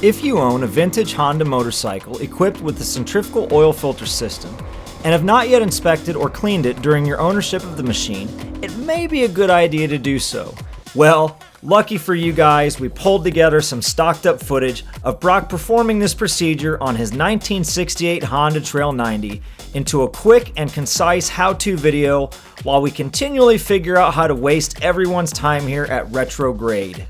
If you own a vintage Honda motorcycle equipped with the Centrifigual oil filter system and have not yet inspected or cleaned it during your ownership of the machine, it may be a good idea to do so. Well, lucky for you guys, we pulled together some stocked up footage of Brock performing this procedure on his 1968 Honda Trail 90 into a quick and concise how-to video while we continually figure out how to waste everyone's time here at Retrograde.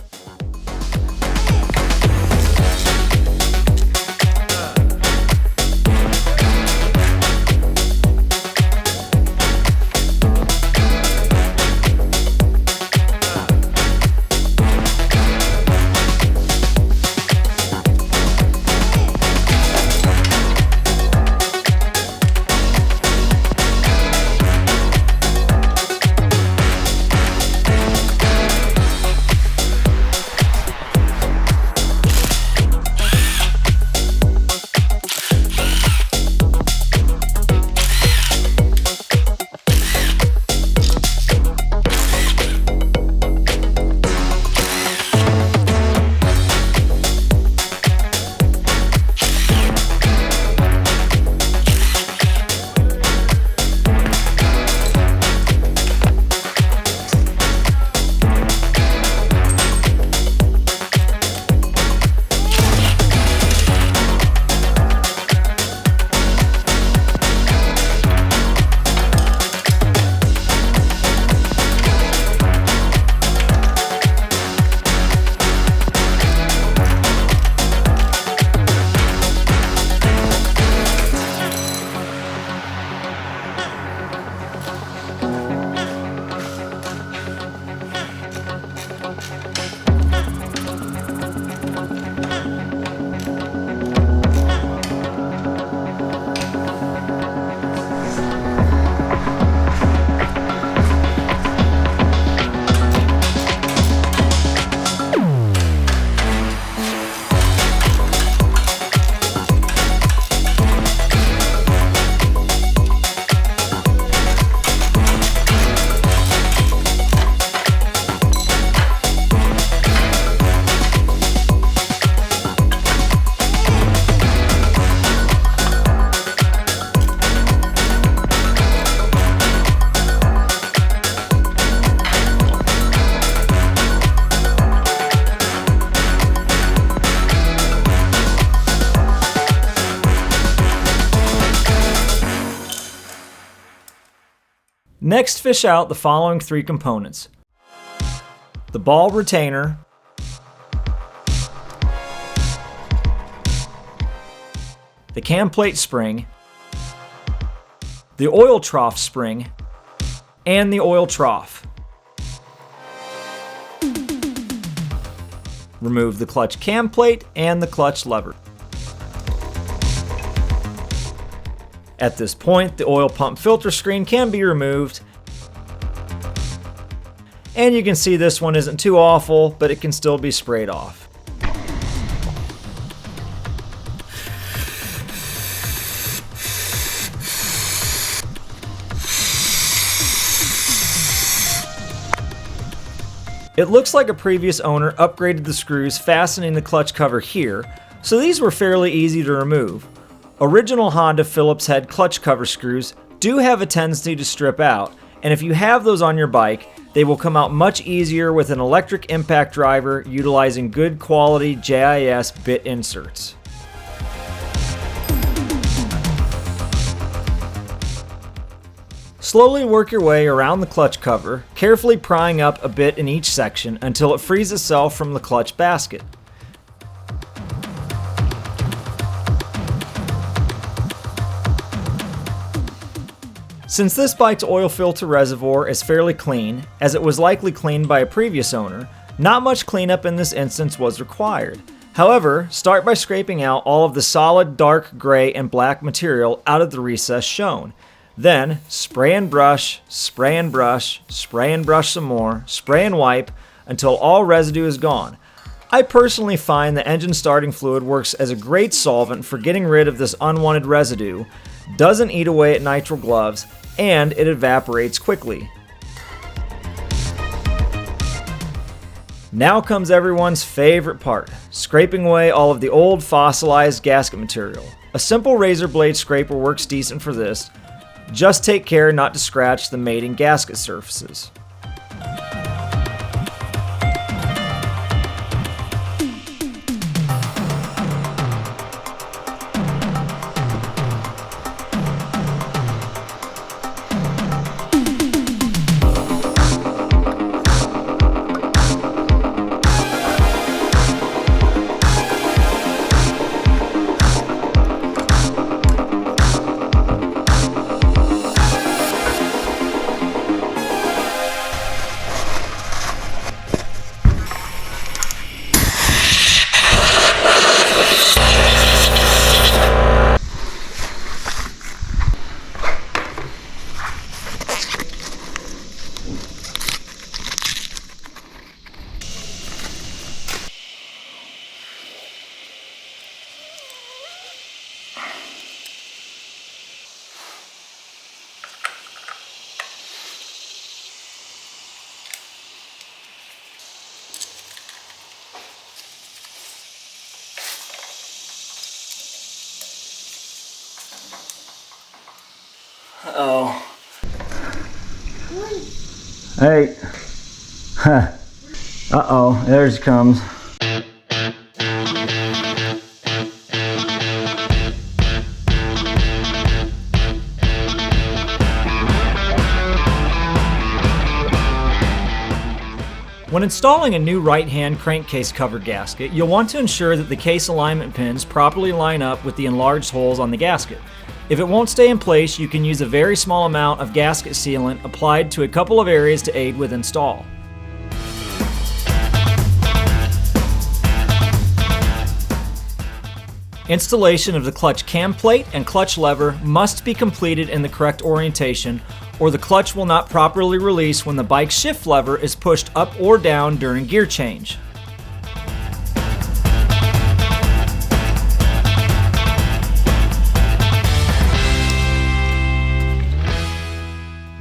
Next, fish out the following three components: the ball retainer, the cam plate spring, the oil trough spring, and the oil trough. Remove the clutch cam plate and the clutch lever. At this point, the oil pump filter screen can be removed. And you can see this one isn't too awful, but it can still be sprayed off. It looks like a previous owner upgraded the screws fastening the clutch cover here, so these were fairly easy to remove. Original Honda Phillips head clutch cover screws do have a tendency to strip out, and if you have those on your bike, they will come out much easier with an electric impact driver utilizing good quality JIS bit inserts. Slowly work your way around the clutch cover, carefully prying up a bit in each section until it frees itself from the clutch basket. Since this bike's oil filter reservoir is fairly clean, as it was likely cleaned by a previous owner, not much cleanup in this instance was required. However, start by scraping out all of the solid dark gray and black material out of the recess shown. Then, spray and brush, spray and brush, spray and brush some more, spray and wipe until all residue is gone. I personally find the engine starting fluid works as a great solvent for getting rid of this unwanted residue, doesn't eat away at nitrile gloves, and it evaporates quickly. Now comes everyone's favorite part, scraping away all of the old fossilized gasket material. A simple razor blade scraper works decent for this. Just take care not to scratch the mating gasket surfaces. Uh-oh. Hey. Uh-oh, there she comes. When installing a new right-hand crankcase cover gasket, you'll want to ensure that the case alignment pins properly line up with the enlarged holes on the gasket. If it won't stay in place, you can use a very small amount of gasket sealant applied to a couple of areas to aid with install. Installation of the clutch cam plate and clutch lever must be completed in the correct orientation, or the clutch will not properly release when the bike's shift lever is pushed up or down during gear change.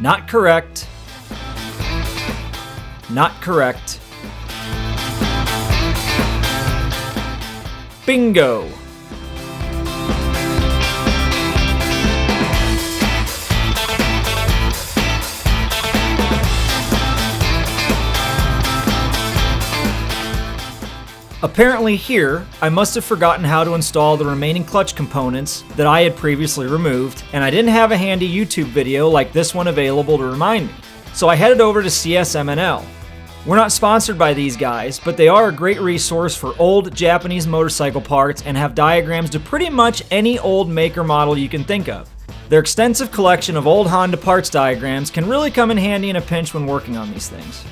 Not correct. Not correct. Bingo! Apparently here, I must have forgotten how to install the remaining clutch components that I had previously removed, and I didn't have a handy YouTube video like this one available to remind me. So I headed over to CSMNL. We're not sponsored by these guys, but they are a great resource for old Japanese motorcycle parts and have diagrams to pretty much any old make or model you can think of. Their extensive collection of old Honda parts diagrams can really come in handy in a pinch when working on these things.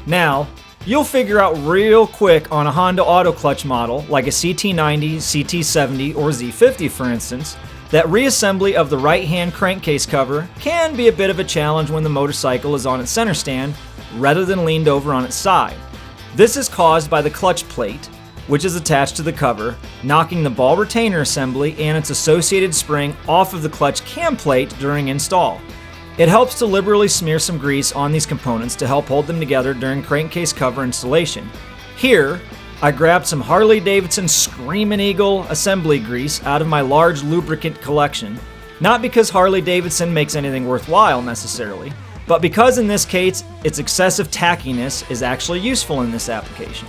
Now, you'll figure out real quick on a Honda auto clutch model, like a CT90, CT70, or Z50 for instance, that reassembly of the right-hand crankcase cover can be a bit of a challenge when the motorcycle is on its center stand rather than leaned over on its side. This is caused by the clutch plate, which is attached to the cover, knocking the ball retainer assembly and its associated spring off of the clutch cam plate during install. It helps to liberally smear some grease on these components to help hold them together during crankcase cover installation. Here, I grabbed some Harley-Davidson Screamin' Eagle assembly grease out of my large lubricant collection, not because Harley-Davidson makes anything worthwhile necessarily, but because in this case, its excessive tackiness is actually useful in this application.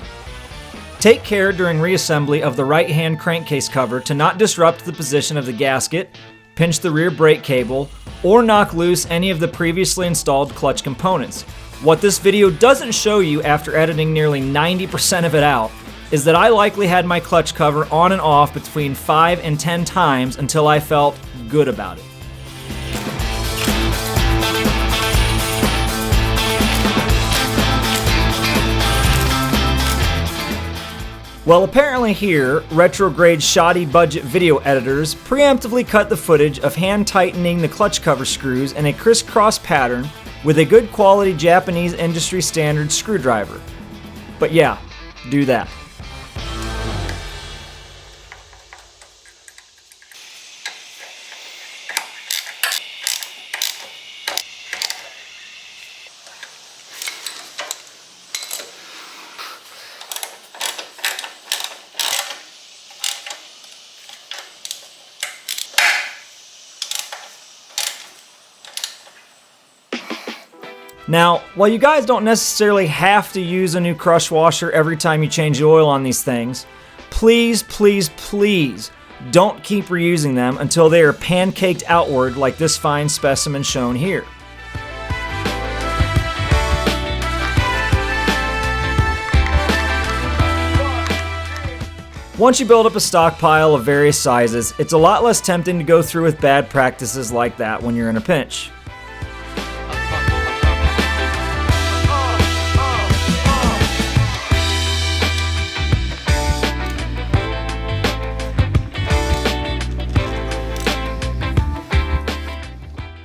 Take care during reassembly of the right-hand crankcase cover to not disrupt the position of the gasket, pinch the rear brake cable, or knock loose any of the previously installed clutch components. What this video doesn't show you after editing nearly 90% of it out is that I likely had my clutch cover on and off between 5 and 10 times until I felt good about it. Well, apparently here, retrograde shoddy budget video editors preemptively cut the footage of hand tightening the clutch cover screws in a crisscross pattern with a good quality Japanese industry standard screwdriver. But yeah, do that. Now, while you guys don't necessarily have to use a new crush washer every time you change the oil on these things, please, please, please don't keep reusing them until they are pancaked outward like this fine specimen shown here. Once you build up a stockpile of various sizes, it's a lot less tempting to go through with bad practices like that when you're in a pinch.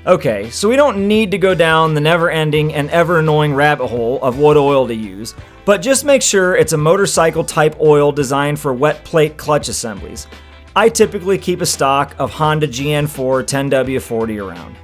Okay, so we don't need to go down the never-ending and ever-annoying rabbit hole of what oil to use, but just make sure it's a motorcycle-type oil designed for wet plate clutch assemblies. I typically keep a stock of Honda GN4 10W40 around.